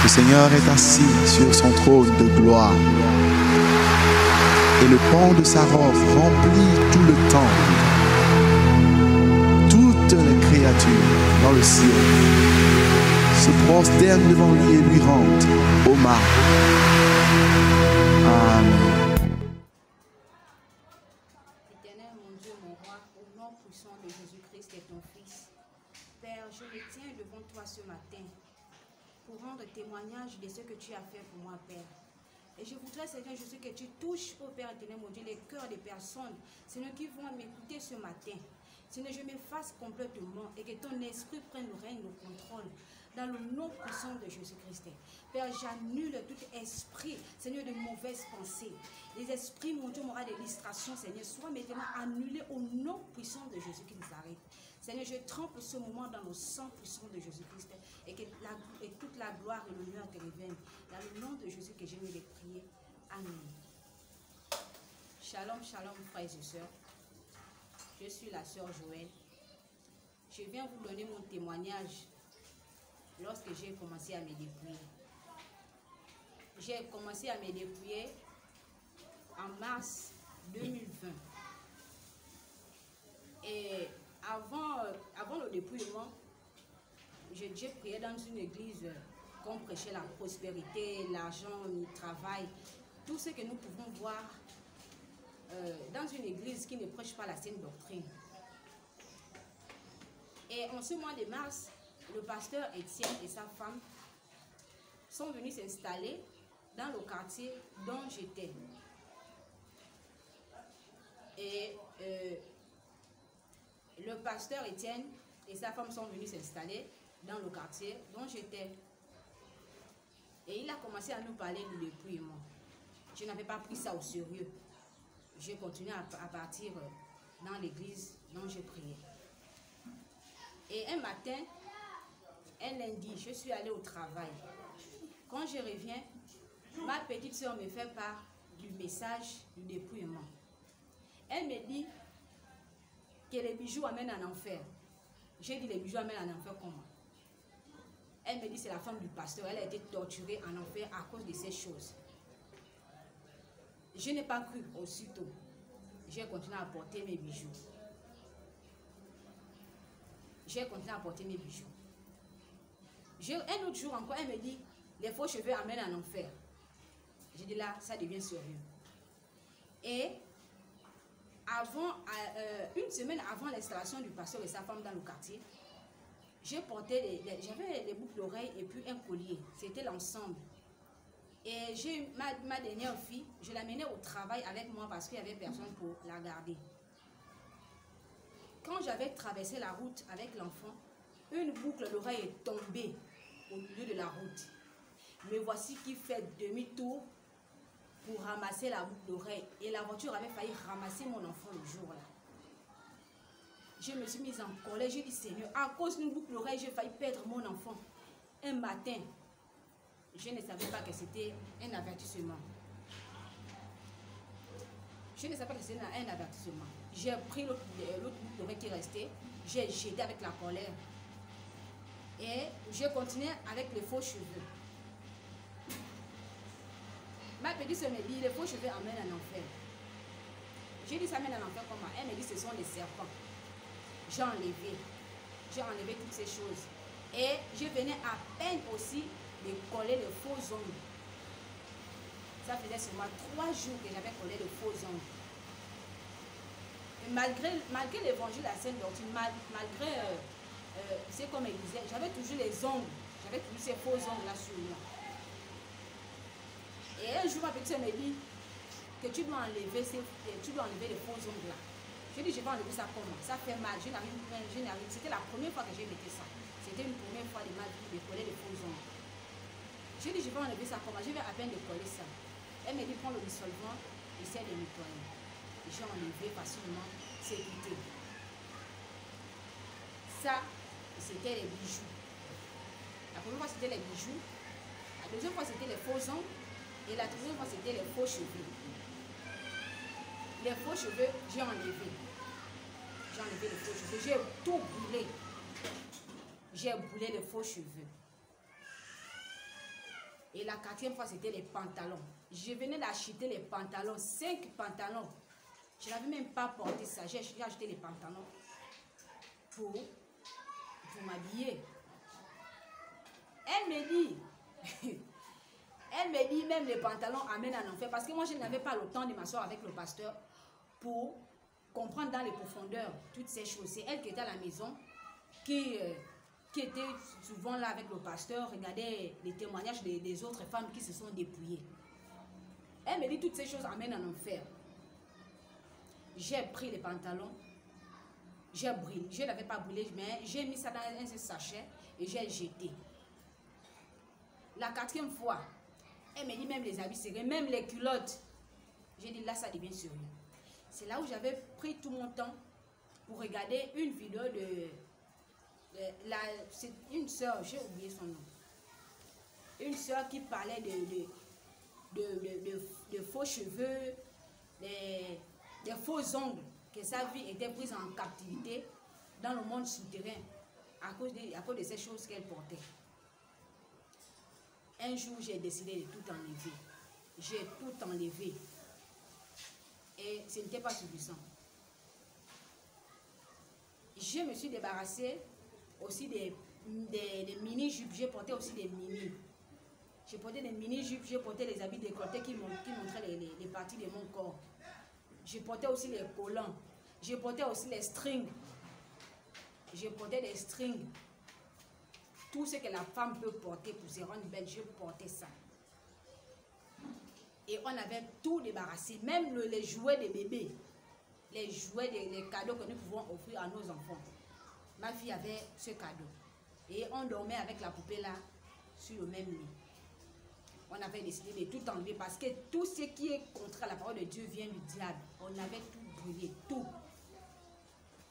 Le Seigneur est assis sur son trône de gloire. Et le pan de sa robe remplit tout le temple. Toutes les créatures dans le ciel se prosternent devant lui et lui rendent hommage. Amen. Éternel, mon Dieu, mon roi, au nom puissant de Jésus-Christ et ton Fils, Père, je me tiens devant toi ce matin pour rendre témoignage de ce que tu as fait pour moi, Père. Et je voudrais, Seigneur Jésus, que tu touches, oh Père éternel, mon Dieu, les cœurs des personnes, Seigneur, qui vont m'écouter ce matin. Seigneur, je m'efface complètement et que ton esprit prenne le règne, le contrôle. Dans le nom puissant de Jésus-Christ. Père, j'annule tout esprit, Seigneur, de mauvaises pensées. Les esprits, mon Dieu, moral de l'illustration, Seigneur, soient maintenant annulés au nom puissant de Jésus qui nous arrête. Seigneur, je trempe ce moment dans le sang puissant de Jésus-Christ et que toute la gloire et l'honneur te reviennent. Dans le nom de Jésus que j'ai mis les prières. Amen. Shalom, shalom, frères et sœurs. Je suis la sœur Joël. Je viens vous donner mon témoignage lorsque j'ai commencé à me dépouiller. J'ai commencé à me dépouiller en mars 2020. Et avant le dépouillement, j'ai prié dans une église qu'on prêchait la prospérité, l'argent, le travail, tout ce que nous pouvons voir dans une église qui ne prêche pas la saine doctrine. Et en ce mois de mars, le pasteur Étienne et sa femme sont venus s'installer dans le quartier dont j'étais. Et le pasteur Étienne et sa femme sont venus s'installer dans le quartier dont j'étais. Et il a commencé à nous parler du dépouillement. Je n'avais pas pris ça au sérieux. J'ai continué à partir dans l'église dont j'ai prié. Et un matin, un lundi, je suis allée au travail. Quand je reviens, ma petite soeur me fait part du message du dépouillement. Elle me dit que les bijoux amènent en enfer. J'ai dit les bijoux amènent en enfer comment? Elle me dit c'est la femme du pasteur. Elle a été torturée en enfer à cause de ces choses. Je n'ai pas cru aussitôt. J'ai continué à porter mes bijoux. J'ai continué à porter mes bijoux. Un autre jour encore, elle me dit les faux cheveux amènent en enfer. J'ai dit là, ça devient sérieux. Et une semaine avant l'installation du pasteur et sa femme dans le quartier, j'avais les boucles d'oreilles et puis un collier. C'était l'ensemble. Et j'ai eu ma dernière fille, je la menais au travail avec moi parce qu'il n'y avait personne pour la garder. Quand j'avais traversé la route avec l'enfant, une boucle d'oreille est tombée au milieu de la route. Me voici qui fait demi-tour pour ramasser la boucle d'oreille. Et la voiture avait failli ramasser mon enfant le jour-là. Je me suis mise en colère. J'ai dit, Seigneur, à cause d'une boucle d'oreille, j'ai failli perdre mon enfant. Un matin, je ne savais pas que c'était un avertissement. Je ne savais pas que c'était un avertissement. J'ai pris l'autre boucle d'oreille qui restait. J'ai jeté avec la colère. Et j'ai continué avec les faux cheveux. Ma petite soeur me dit, les faux cheveux amènent en enfer. J'ai dit, ça amène en enfer comment? Elle me dit, ce sont les serpents. J'ai enlevé toutes ces choses. Et je venais à peine aussi de coller les faux ongles. Ça faisait seulement 3 jours que j'avais collé les faux ongles. Et malgré l'évangile de la Sainte Doctrine, malgré c'est comme elle disait, j'avais toujours les ongles. J'avais toujours ces faux ongles là sur moi. Et un jour, ma petite soeur me dit que tu dois enlever les faux ongles là. Je dis, je vais enlever ça comment? Ça fait mal. C'était la première fois que j'ai mis ça. C'était une première fois de ma vie de coller les faux ongles. Je dis, je vais enlever ça comment? Je vais à peine de coller ça. Elle me dit, prends le dissolvant, essaie de nettoyer. J'ai enlevé facilement, c'est quitté. Ça, c'était les bijoux. La première fois, c'était les bijoux. La deuxième fois, c'était les faux ongles. Et la troisième fois, c'était les faux cheveux. Les faux cheveux, j'ai enlevé. J'ai enlevé les faux cheveux. J'ai tout brûlé. J'ai brûlé les faux cheveux. Et la 4e fois, c'était les pantalons. Je venais d'acheter les pantalons, 5 pantalons. Je n'avais même pas porté ça. J'ai acheté les pantalons pour m'habiller. Elle me dit, même les pantalons amènent à enfer. Parce que moi, je n'avais pas le temps de m'asseoir avec le pasteur pour comprendre dans les profondeurs toutes ces choses. C'est elle qui était à la maison, qui était souvent là avec le pasteur, regardait les témoignages des autres femmes qui se sont dépouillées. Elle me dit toutes ces choses amènent en enfer. J'ai pris les pantalons, j'ai brûlé. Je n'avais pas brûlé, mais j'ai mis ça dans un sachet et j'ai jeté. La 4e fois, elle me dit même les habits serrés, même les culottes. J'ai dit là, ça devient sérieux. C'est là où j'avais pris tout mon temps pour regarder une vidéo c'est une soeur, j'ai oublié son nom. Une soeur qui parlait de faux cheveux, des faux ongles, que sa vie était prise en captivité dans le monde souterrain à cause de ces choses qu'elle portait. Un jour, j'ai décidé de tout enlever. J'ai tout enlevé. Et ce n'était pas suffisant. Je me suis débarrassée aussi des mini-jupes. J'ai porté aussi des mini. J'ai porté des mini-jupes. J'ai porté les habits décolletés qui montraient les parties de mon corps. J'ai porté aussi les collants. J'ai porté aussi les strings. J'ai porté des strings. Tout ce que la femme peut porter pour se rendre belle, je portais ça. Et on avait tout débarrassé, même les jouets des bébés, les jouets, les cadeaux que nous pouvons offrir à nos enfants. Ma fille avait ce cadeau. Et on dormait avec la poupée là, sur le même lit. On avait décidé de tout enlever parce que tout ce qui est contre la parole de Dieu vient du diable. On avait tout brûlé, tout.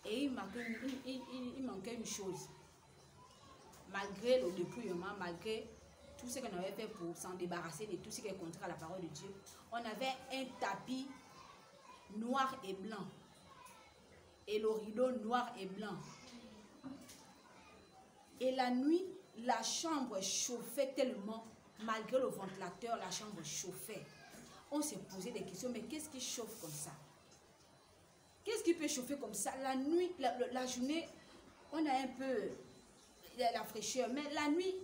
Et il manquait une chose. Malgré le dépouillement, malgré tout ce qu'on avait fait pour s'en débarrasser de tout ce qui est contre la parole de Dieu, on avait un tapis noir et blanc. Et le rideau noir et blanc. Et la nuit, la chambre chauffait tellement, malgré le ventilateur, la chambre chauffait. On s'est posé des questions, mais qu'est-ce qui chauffe comme ça? Qu'est-ce qui peut chauffer comme ça? La nuit, la journée, on a un peu la fraîcheur, mais la nuit,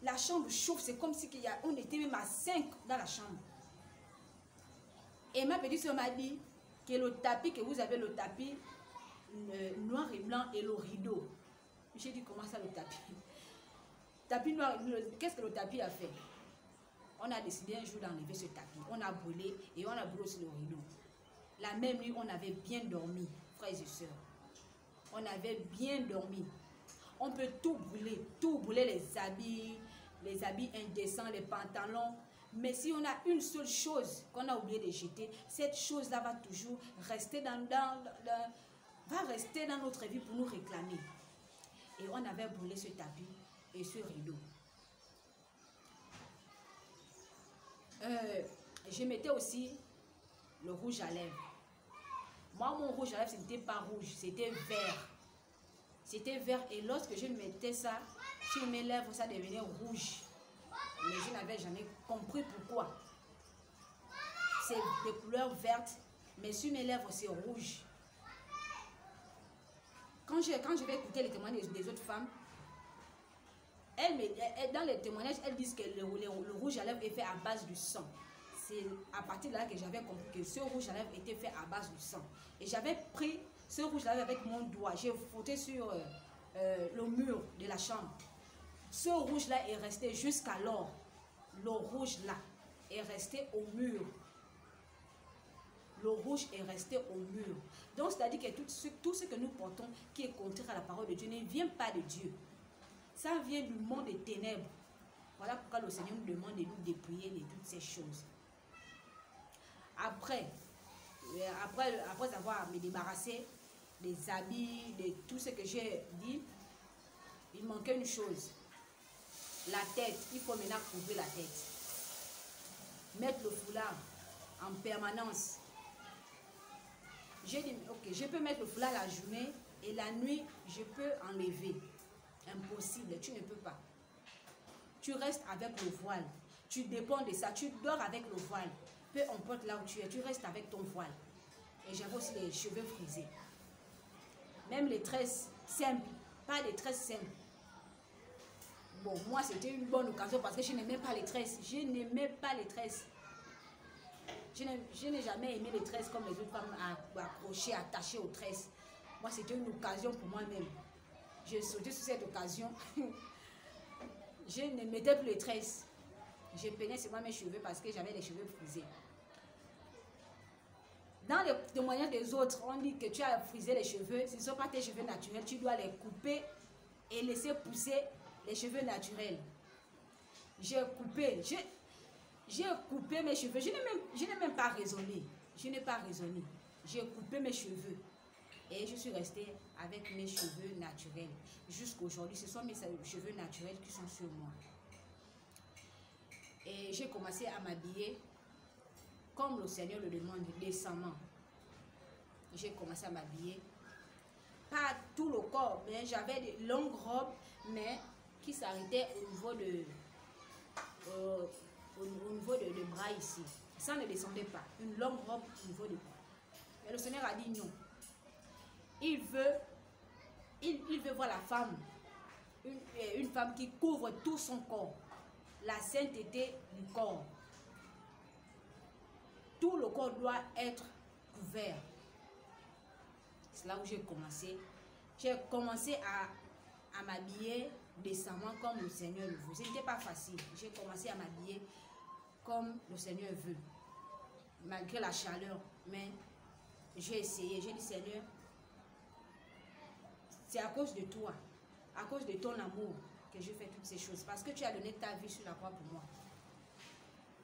la chambre chauffe, c'est comme si on était même à 5 dans la chambre. Et ma petite soeur m'a dit que le tapis, que vous avez le tapis noir et blanc et le rideau. J'ai dit comment ça le tapis? Tapis noir, qu'est-ce que le tapis a fait? On a décidé un jour d'enlever ce tapis. On a brûlé et on a brûlé aussi le rideau. La même nuit, on avait bien dormi, frères et sœurs. On avait bien dormi. On peut tout brûler les habits indécents, les pantalons. Mais si on a une seule chose qu'on a oublié de jeter, cette chose-là va toujours rester dans notre vie pour nous réclamer. Et on avait brûlé ce tapis et ce rideau. Je mettais aussi le rouge à lèvres. Moi, mon rouge à lèvres, ce n'était pas rouge, c'était vert. C'était vert et lorsque je mettais ça sur mes lèvres, ça devenait rouge. Mais je n'avais jamais compris pourquoi. C'est de couleur verte, mais sur mes lèvres, c'est rouge. Quand je vais écouter les témoignages des autres femmes, dans les témoignages, elles disent que le rouge à lèvres est fait à base du sang. C'est à partir de là que j'avais compris que ce rouge à lèvres était fait à base du sang. Et j'avais pris ce rouge à lèvres avec mon doigt. J'ai frotté sur le mur de la chambre. Ce rouge-là est resté jusqu'alors. Le rouge-là est resté au mur. Le rouge est resté au mur. Donc, c'est-à-dire que tout ce que nous portons qui est contraire à la parole de Dieu ne vient pas de Dieu. Ça vient du monde des ténèbres. Voilà pourquoi le Seigneur nous demande de nous dépouiller de toutes ces choses. Après avoir me débarrassé des habits, de tout ce que j'ai dit, il manquait une chose. La tête, il faut maintenant couvrir la tête. Mettre le foulard en permanence. J'ai dit, ok, je peux mettre le foulard la journée et la nuit, je peux enlever. Impossible, tu ne peux pas. Tu restes avec le voile. tu dépends de ça. Tu dors avec le voile. Peu importe là où tu es, tu restes avec ton voile. Et j'avais aussi les cheveux frisés. Même les tresses simples, pas des tresses simples. Bon, moi, c'était une bonne occasion parce que je n'aimais pas les tresses. Je n'aimais pas les tresses. Je n'ai jamais aimé les tresses comme les autres femmes accrochées, attachées aux tresses. Moi, c'était une occasion pour moi-même. J'ai sauté sur cette occasion. Je ne mettais plus les tresses. Je peignais seulement mes cheveux parce que j'avais les cheveux frisés. Dans les témoignages des autres, on dit que tu as frisé les cheveux. Ce ne sont pas tes cheveux naturels. Tu dois les couper et laisser pousser les cheveux naturels. J'ai coupé mes cheveux. Je n'ai même pas raisonné. Je n'ai pas raisonné. J'ai coupé mes cheveux. Et je suis restée avec mes cheveux naturels. Jusqu'aujourd'hui, ce sont mes cheveux naturels qui sont sur moi. Et j'ai commencé à m'habiller comme le Seigneur le demande, décemment. J'ai commencé à m'habiller. Pas tout le corps, mais j'avais des longues robes, mais qui s'arrêtaient au niveau de bras ici. Ça ne descendait pas. Une longue robe au niveau de bras. Mais le Seigneur a dit non. Il veut voir la femme, une femme qui couvre tout son corps, la sainteté du corps. Tout le corps doit être couvert. C'est là où j'ai commencé. J'ai commencé à m'habiller décemment comme le Seigneur le veut. Ce n'était pas facile. J'ai commencé à m'habiller comme le Seigneur veut, malgré la chaleur. Mais j'ai essayé. J'ai dit, Seigneur, c'est à cause de toi, à cause de ton amour que je fais toutes ces choses. Parce que tu as donné ta vie sur la croix pour moi.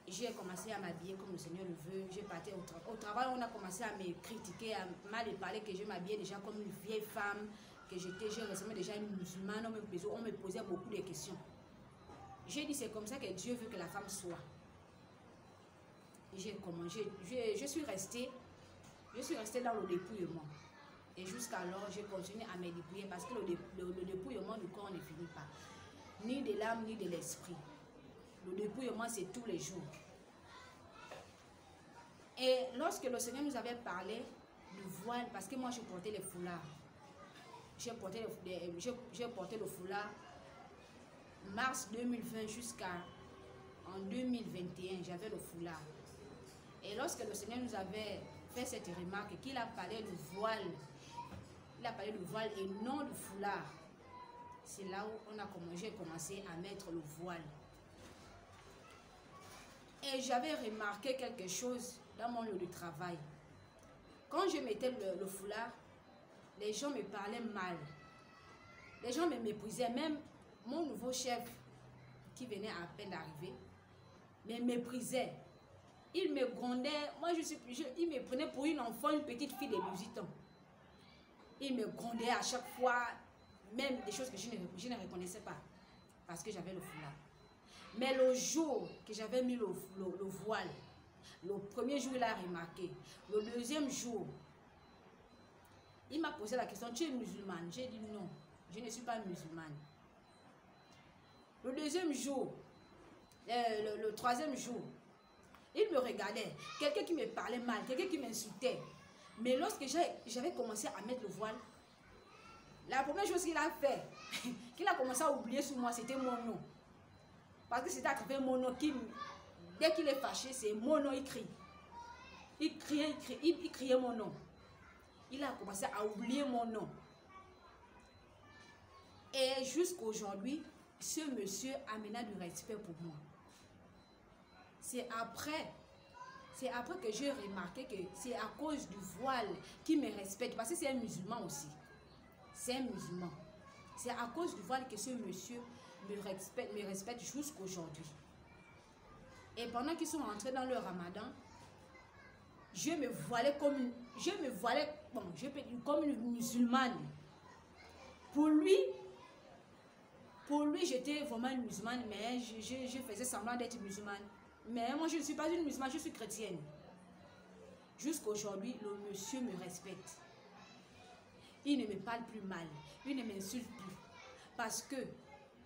J'ai commencé à m'habiller comme le Seigneur le veut. J'ai parti au travail, on a commencé à me critiquer, à mal parler, que je m'habillais déjà comme une vieille femme, que je ressemblais déjà à une musulmane. On me posait beaucoup de questions. J'ai dit, c'est comme ça que Dieu veut que la femme soit. Je suis restée dans le dépouillement. Et jusqu'alors, j'ai continué à me dépouiller parce que le dépouillement du corps ne finit pas. Ni de l'âme, ni de l'esprit. Le dépouillement, c'est tous les jours. Et lorsque le Seigneur nous avait parlé du voile, parce que moi, je portais les foulards. J'ai porté le foulard mars 2020 jusqu'à en 2021, j'avais le foulard. Et lorsque le Seigneur nous avait fait cette remarque, qu'il a parlé du voile, il a parlé du voile et non du foulard. C'est là où j'ai commencé à mettre le voile. Et j'avais remarqué quelque chose dans mon lieu de travail. Quand je mettais le foulard, les gens me parlaient mal. Les gens me méprisaient. Même mon nouveau chef, qui venait à peine d'arriver, me méprisait. Il me grondait. Moi, il me prenait pour une enfant, une petite fille de 18 ans. Il me grondait à chaque fois, même des choses que je ne reconnaissais pas, parce que j'avais le foulard. Mais le jour que j'avais mis le voile, le premier jour, il a remarqué. Le deuxième jour, il m'a posé la question, tu es musulmane? J'ai dit non, je ne suis pas musulmane. Le deuxième jour, le troisième jour, il me regardait. Quelqu'un qui me parlait mal, quelqu'un qui m'insultait. Mais lorsque j'avais commencé à mettre le voile, la première chose qu'il a fait, qu'il a commencé à oublier sur moi, c'était mon nom. Parce que c'était à travers mon nom dès qu'il est fâché, c'est mon nom, il crie. Il criait mon nom. Il a commencé à oublier mon nom. Et jusqu'à aujourd'hui, ce monsieur amena du respect pour moi. C'est après que j'ai remarqué que c'est à cause du voile qu'il me respecte. Parce que c'est un musulman aussi. C'est un musulman. C'est à cause du voile que ce monsieur me respecte jusqu'à aujourd'hui. Et pendant qu'ils sont rentrés dans le ramadan, je me voilais comme une musulmane. Pour lui, j'étais vraiment une musulmane, mais je faisais semblant d'être musulmane. Mais moi, je ne suis pas une musulmane, je suis chrétienne. Jusqu'à aujourd'hui, le monsieur me respecte. Il ne me parle plus mal, il ne m'insulte plus. Parce que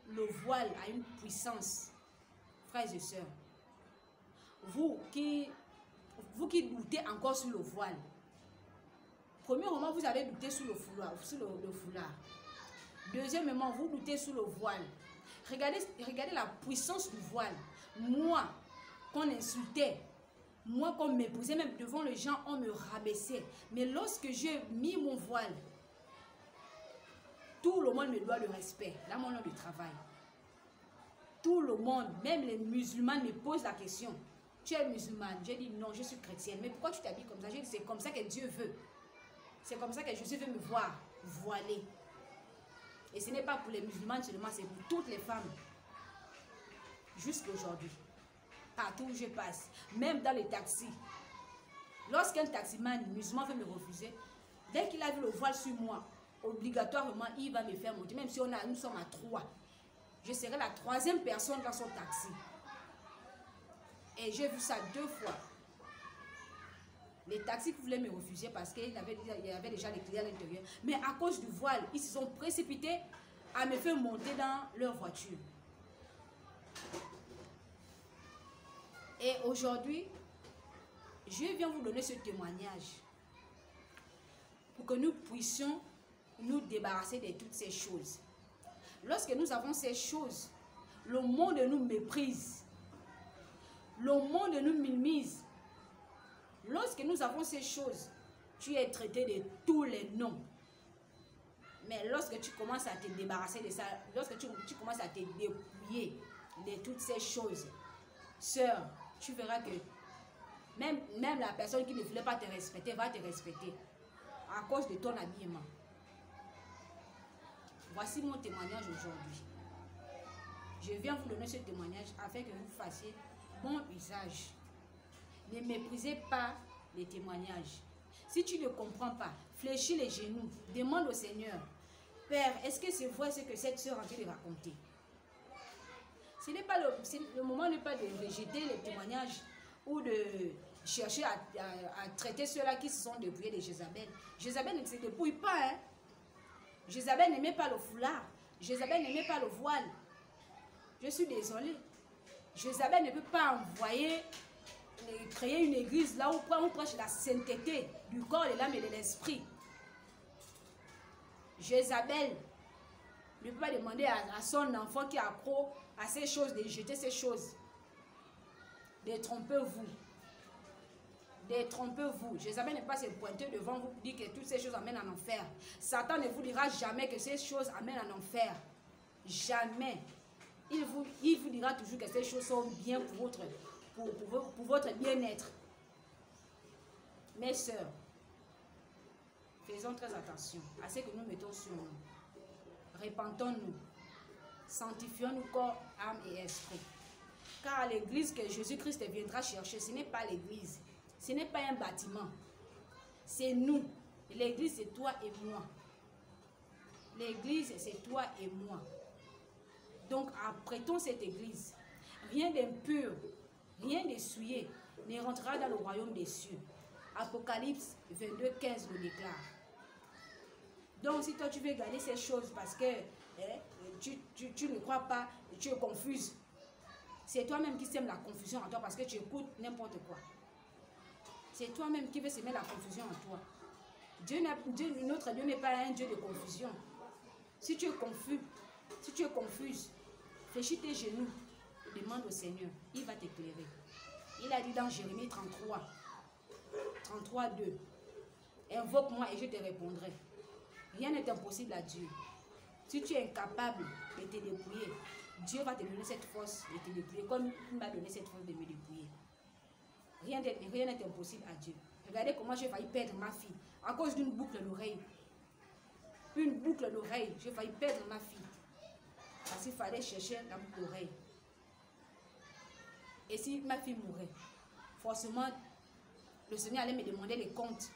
le voile a une puissance, frères et sœurs. vous qui doutez encore sur le voile. Premièrement, vous avez douté sur le foulard. Deuxièmement, vous doutez sur le voile. Regardez la puissance du voile. Moi, qu'on insultait, moi qu'on méprisait, même devant les gens, on me rabaissait. Mais lorsque j'ai mis mon voile, tout le monde me doit le respect. Là, mon nom de travail. Tout le monde, même les musulmans me posent la question. Tu es musulmane? J'ai dit non, je suis chrétienne. Mais pourquoi tu t'habilles comme ça? J'ai dit c'est comme ça que Dieu veut. C'est comme ça que Jésus veut me voir voilée. Et ce n'est pas pour les musulmans seulement, c'est pour toutes les femmes. Jusqu'à aujourd'hui. Partout où je passe. Même dans les taxis. Lorsqu'un taximan musulman veut me refuser, dès qu'il a vu le voile sur moi, obligatoirement, il va me faire monter. Même si nous sommes à 3. Je serai la 3e personne dans son taxi. Et j'ai vu ça 2 fois. Les taxis qui voulaient me refuser parce qu'il y avait déjà les clients à l'intérieur. Mais à cause du voile, ils se sont précipités à me faire monter dans leur voiture. Et aujourd'hui, je viens vous donner ce témoignage pour que nous puissions nous débarrasser de toutes ces choses. Lorsque nous avons ces choses, le monde nous méprise. Le monde nous minimise. Lorsque nous avons ces choses, tu es traité de tous les noms. Mais lorsque tu commences à te débarrasser de ça, lorsque tu commences à te dépouiller de toutes ces choses, sœur, tu verras que même la personne qui ne voulait pas te respecter va te respecter à cause de ton habillement. Voici mon témoignage aujourd'hui. Je viens vous donner ce témoignage afin que vous fassiez bon usage. Ne méprisez pas les témoignages. Si tu ne comprends pas, fléchis les genoux, demande au Seigneur, Père, est-ce que c'est vrai ce que cette soeur a envie de raconter? Le moment n'est pas de rejeter les témoignages ou de chercher à traiter ceux-là qui se sont dépouillés de Jézabel. Jézabel ne se dépouille pas. Hein? Jézabel n'aimait pas le foulard. Jézabel n'aimait pas le voile. Je suis désolée. Jézabel ne peut pas créer une église là où on prêche la sainteté du corps, de l'âme et de l'esprit. Jézabel ne peut pas demander à son enfant qui est accro à ces choses de jeter ces choses. Détrompez-vous. Détrompez-vous. Jézabel ne peut pas se pointer devant vous pour dire que toutes ces choses amènent en enfer. Satan ne vous dira jamais que ces choses amènent en enfer. Jamais. Il vous dira toujours que ces choses sont bien pour votre bien-être. Mes sœurs, faisons très attention à ce que nous mettons sur nous. Repentons-nous. Sanctifions-nous corps, âme et esprit. Car l'église que Jésus-Christ viendra chercher, ce n'est pas l'église. Ce n'est pas un bâtiment. C'est nous. L'église, c'est toi et moi. L'église, c'est toi et moi. Donc, apprêtons cette église. Rien d'impur, rien d'essuyé ne rentrera dans le royaume des cieux. Apocalypse 22, 15 le déclare. Donc, si toi, tu veux garder ces choses parce que tu ne crois pas, tu es confuse, c'est toi-même qui sème la confusion en toi parce que tu écoutes n'importe quoi. C'est toi-même qui veux semer la confusion en toi. Notre Dieu n'est pas un Dieu de confusion. Si tu es confus, si tu es confuse, fléchis tes genoux et demande au Seigneur. Il va t'éclairer. Il a dit dans Jérémie 33, 2, invoque-moi et je te répondrai. Rien n'est impossible à Dieu. Si tu es incapable de te dépouiller, Dieu va te donner cette force de te dépouiller comme il m'a donné cette force de me dépouiller. Rien n'est impossible à Dieu. Regardez comment j'ai failli perdre ma fille à cause d'une boucle d'oreille. Une boucle d'oreille, j'ai failli perdre ma fille. Parce qu'il fallait chercher la boucle d'oreille. Et si ma fille mourait, forcément, le Seigneur allait me demander les comptes.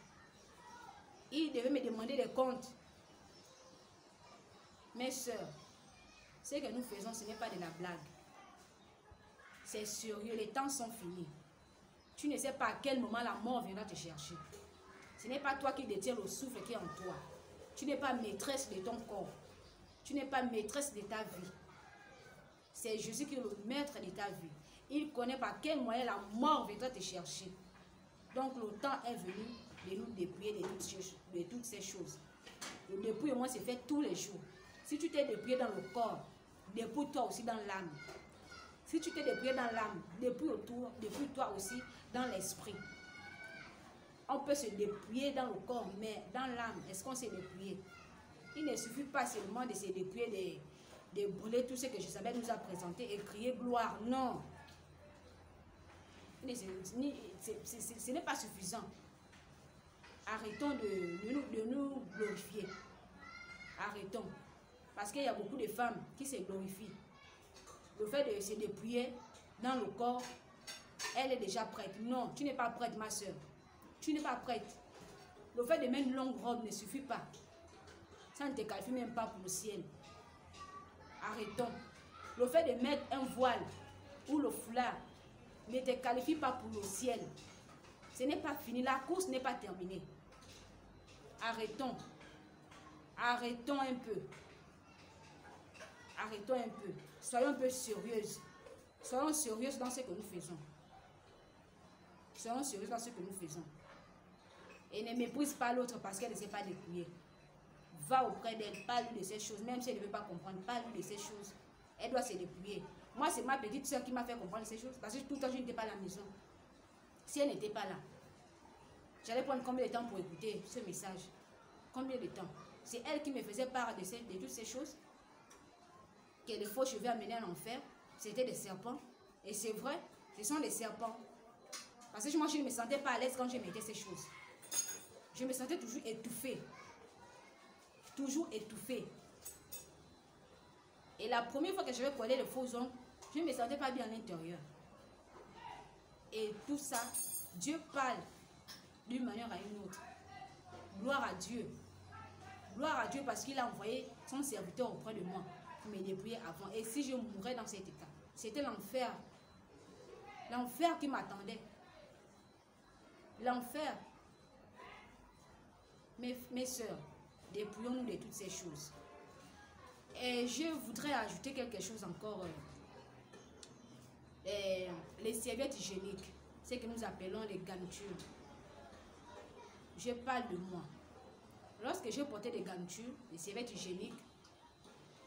Il devait me demander les comptes. Mes sœurs, ce que nous faisons, ce n'est pas de la blague. C'est sérieux, les temps sont finis. Tu ne sais pas à quel moment la mort viendra te chercher. Ce n'est pas toi qui détiens le souffle qui est en toi. Tu n'es pas maîtresse de ton corps. Tu n'es pas maîtresse de ta vie. C'est Jésus qui est le maître de ta vie. Il connaît par quel moyen la mort viendra te chercher. Donc le temps est venu de nous dépouiller de toutes ces choses. Le dépouillement se fait tous les jours. Si tu t'es dépouillé dans le corps, dépouille-toi aussi dans l'âme. Si tu t'es dépouillé dans l'âme, dépouille-toi aussi dans l'esprit. On peut se dépouiller dans le corps, mais dans l'âme, est-ce qu'on s'est dépouillé? Il ne suffit pas seulement de se dépouiller, de brûler tout ce que Jézabel nous a présenté et crier gloire. Non. Ce n'est pas suffisant. Arrêtons de nous glorifier. Arrêtons. Parce qu'il y a beaucoup de femmes qui se glorifient. Le fait de se dépouiller dans le corps, elle est déjà prête. Non, tu n'es pas prête, ma soeur. Tu n'es pas prête. Le fait de mettre une longue robe ne suffit pas. Ça ne te qualifie même pas pour le ciel. Arrêtons. Le fait de mettre un voile ou le foulard ne te qualifie pas pour le ciel. Ce n'est pas fini. La course n'est pas terminée. Arrêtons. Arrêtons un peu. Arrêtons un peu. Soyons un peu sérieuses. Soyons sérieuses dans ce que nous faisons. Soyons sérieuses dans ce que nous faisons. Et ne méprise pas l'autre parce qu'elle ne sait pas dépouiller. Va auprès d'elle, parle de ces choses. Même si elle ne veut pas comprendre, parle de ces choses. Elle doit se dépouiller. Moi, c'est ma petite soeur qui m'a fait comprendre ces choses. Parce que tout le temps, je n'étais pas à la maison. Si elle n'était pas là, j'allais prendre combien de temps pour écouter ce message? Combien de temps? C'est elle qui me faisait part de toutes ces choses. Que les faux cheveux amenaient à l'enfer. C'était des serpents. Et c'est vrai, ce sont des serpents. Parce que moi, je ne me sentais pas à l'aise quand je mettais ces choses. Je me sentais toujours étouffée. Toujours étouffée. Et la première fois que je vais coller les faux ongles, je ne me sentais pas bien à l'intérieur. Et tout ça, Dieu parle d'une manière à une autre. Gloire à Dieu. Gloire à Dieu parce qu'il a envoyé son serviteur auprès de moi pour me dépouiller avant. Et si je mourais dans cet état, c'était l'enfer. L'enfer qui m'attendait. L'enfer. Mes soeurs, dépouillons-nous de toutes ces choses. Et je voudrais ajouter quelque chose encore. Les serviettes hygiéniques, ce que nous appelons les garnitures. Je parle de moi. Lorsque je portais des garnitures, des serviettes hygiéniques,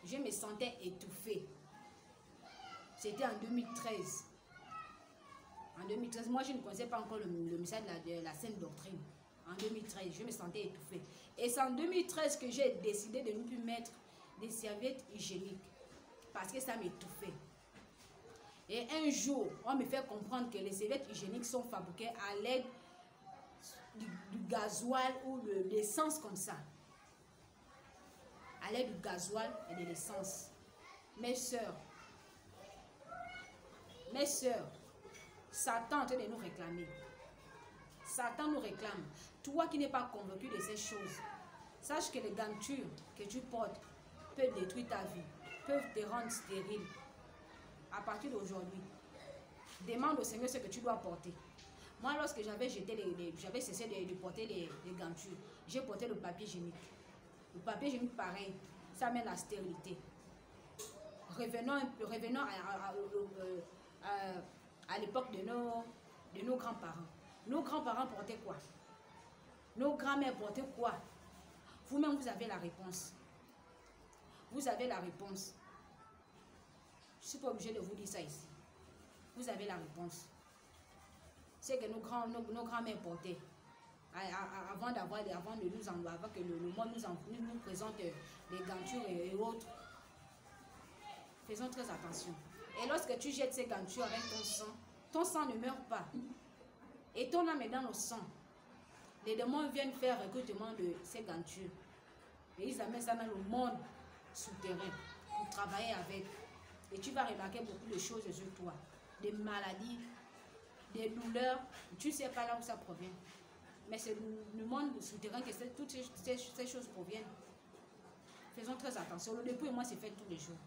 je me sentais étouffée. C'était en 2013. En 2013, moi je ne connaissais pas encore le message de la Sainte Doctrine. En 2013, je me sentais étouffée. Et c'est en 2013 que j'ai décidé de ne plus mettre des serviettes hygiéniques. Parce que ça m'étouffait. Et un jour, on me fait comprendre que les serviettes hygiéniques sont fabriquées à l'aide du gasoil ou de l'essence comme ça. À l'aide du gasoil et de l'essence. Mes soeurs, Satan est en train de nous réclamer. Satan nous réclame. Toi qui n'es pas convaincu de ces choses, sache que les garnitures que tu portes peuvent détruire ta vie, peuvent te rendre stérile. À partir d'aujourd'hui, demande au Seigneur ce que tu dois porter. Moi, lorsque j'avais cessé de porter les garnitures, j'ai porté le papier hygiénique. Le papier hygiénique, pareil, ça amène la stérilité. Revenons à l'époque de nos grands-parents. Nos grands-parents portaient quoi? Nos grands-mères portaient quoi? Vous-même, vous avez la réponse. Vous avez la réponse. Je ne suis pas obligée de vous dire ça ici. Vous avez la réponse. C'est que nos grands-mères portaient. Avant que le monde nous présente les garnitures et autres. Faisons très attention. Et lorsque tu jettes ces garnitures avec ton sang ne meurt pas. Et ton âme est dans le sang. Les démons viennent faire recrutement de ces garnitures. Et ils amènent ça dans le monde souterrain pour travailler avec. Et tu vas remarquer beaucoup de choses sur toi. Des maladies, des douleurs. Tu ne sais pas là où ça provient. Mais c'est le monde souterrain que toutes ces choses proviennent. Faisons très attention. Le dépouillement c'est fait tous les jours.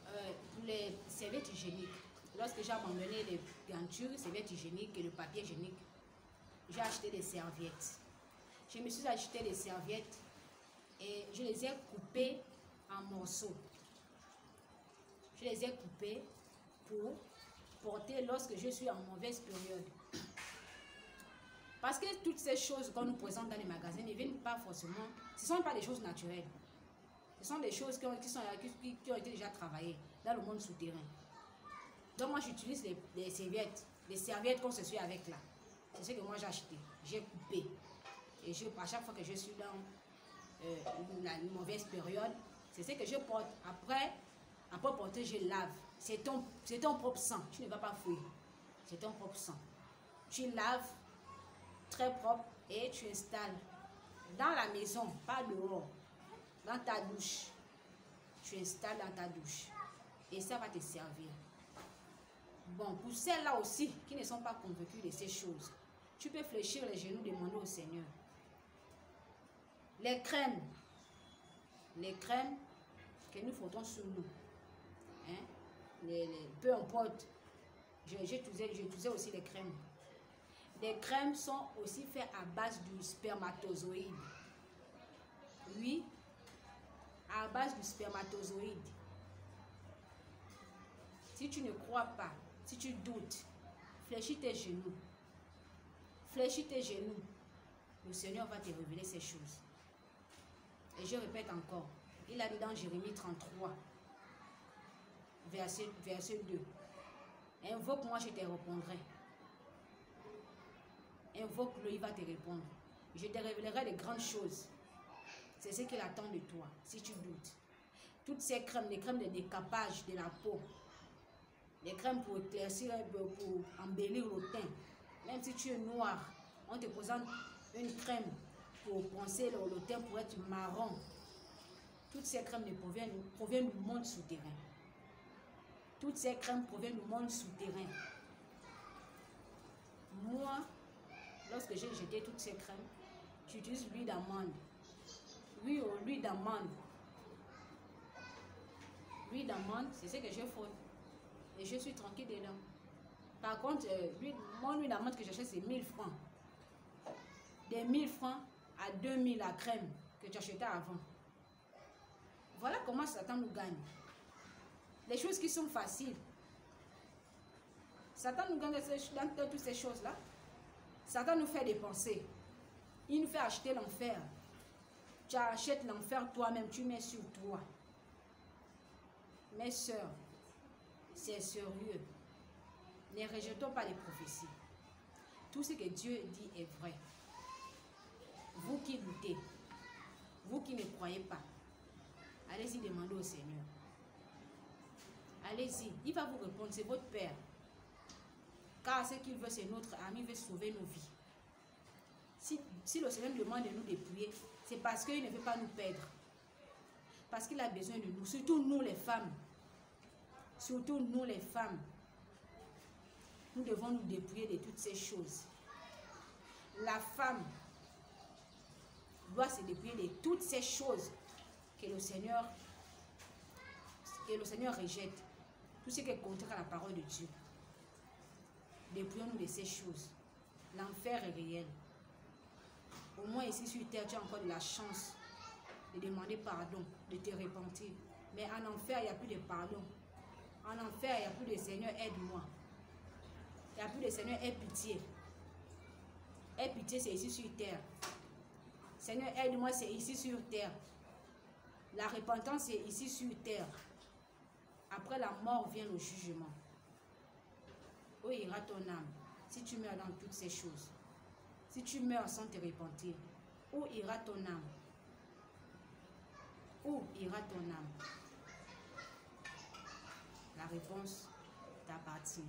Pour les serviettes hygiéniques, lorsque j'ai abandonné les garnitures, les serviettes hygiéniques et le papier hygiénique, j'ai acheté des serviettes. Je me suis acheté des serviettes et je les ai coupées en morceaux. Je les ai coupés pour porter lorsque je suis en mauvaise période. Parce que toutes ces choses qu'on nous présente dans les magasins ne viennent pas forcément, ce ne sont pas des choses naturelles. Ce sont des choses qui ont été déjà travaillées dans le monde souterrain. Donc moi j'utilise les serviettes qu'on se suit avec là. C'est ce que moi j'ai acheté. J'ai coupé. Et à chaque fois que je suis dans une mauvaise période, c'est ce que je porte. Après porter, je lave. C'est ton propre sang. Tu ne vas pas fouiller. C'est ton propre sang. Tu laves très propre et tu installes dans la maison, pas dehors, dans ta douche. Tu installes dans ta douche et ça va te servir. Bon, pour celles-là aussi qui ne sont pas convaincues de ces choses, tu peux fléchir les genoux, demander au Seigneur. Les crèmes que nous faisons sur nous, hein? Peu importe, j'utilisais aussi les crèmes. Les crèmes sont aussi faites à base du spermatozoïde. Oui, à base du spermatozoïde. Si tu ne crois pas, si tu doutes, fléchis tes genoux. Fléchis tes genoux. Le Seigneur va te révéler ces choses. Et je répète encore, il a dit dans Jérémie 33, verset 2, invoque-moi, je te répondrai. Invoque-le, il va te répondre. Je te révélerai de grandes choses. C'est ce qu'il attend de toi, si tu doutes. Toutes ces crèmes, les crèmes de décapage de la peau, les crèmes pour éclaircir, pour embellir le teint. Même si tu es noir, on te présente une crème pour poncer le teint pour être marron. Toutes ces crèmes proviennent du monde souterrain. Toutes ces crèmes proviennent du monde souterrain. Moi, lorsque j'ai jeté toutes ces crèmes, j'utilise l'huile d'amande. Oui, l'huile d'amande. L'huile d'amande, c'est ce que je fais. Et je suis tranquille dedans. Par contre, mon huile d'amande que j'achète, c'est 1000 francs. Des 1000 francs à 2000 la crème que tu achetais avant. Voilà comment Satan nous gagne. Les choses qui sont faciles. Satan nous gagne dans toutes ces choses-là. Satan nous fait dépenser. Il nous fait acheter l'enfer. Tu achètes l'enfer toi-même, tu mets sur toi. Mes sœurs, c'est sérieux. Ne rejetons pas les prophéties. Tout ce que Dieu dit est vrai. Vous qui doutez, vous qui ne croyez pas, allez-y demander au Seigneur. Allez-y, il va vous répondre, c'est votre Père. Car ce qu'il veut, c'est notre ami, il veut sauver nos vies. Si le Seigneur demande de nous dépouiller, c'est parce qu'il ne veut pas nous perdre. Parce qu'il a besoin de nous, surtout nous les femmes. Surtout nous les femmes. Nous devons nous dépouiller de toutes ces choses. La femme doit se dépouiller de toutes ces choses que le Seigneur rejette. Tout ce qui est contraire à la parole de Dieu. Dépouillons-nous de ces choses. L'enfer est réel. Au moins ici sur terre, tu as encore de la chance de demander pardon, de te repentir. Mais en enfer, il n'y a plus de pardon. En enfer, il n'y a plus de Seigneur, aide-moi. Il n'y a plus de Seigneur, aie pitié. Aie pitié, c'est ici sur terre. Seigneur, aide-moi, c'est ici sur terre. La repentance, c'est ici sur terre. Après la mort vient le jugement. Où ira ton âme si tu meurs dans toutes ces choses? Si tu meurs sans te repentir, où ira ton âme? Où ira ton âme? La réponse t'appartient.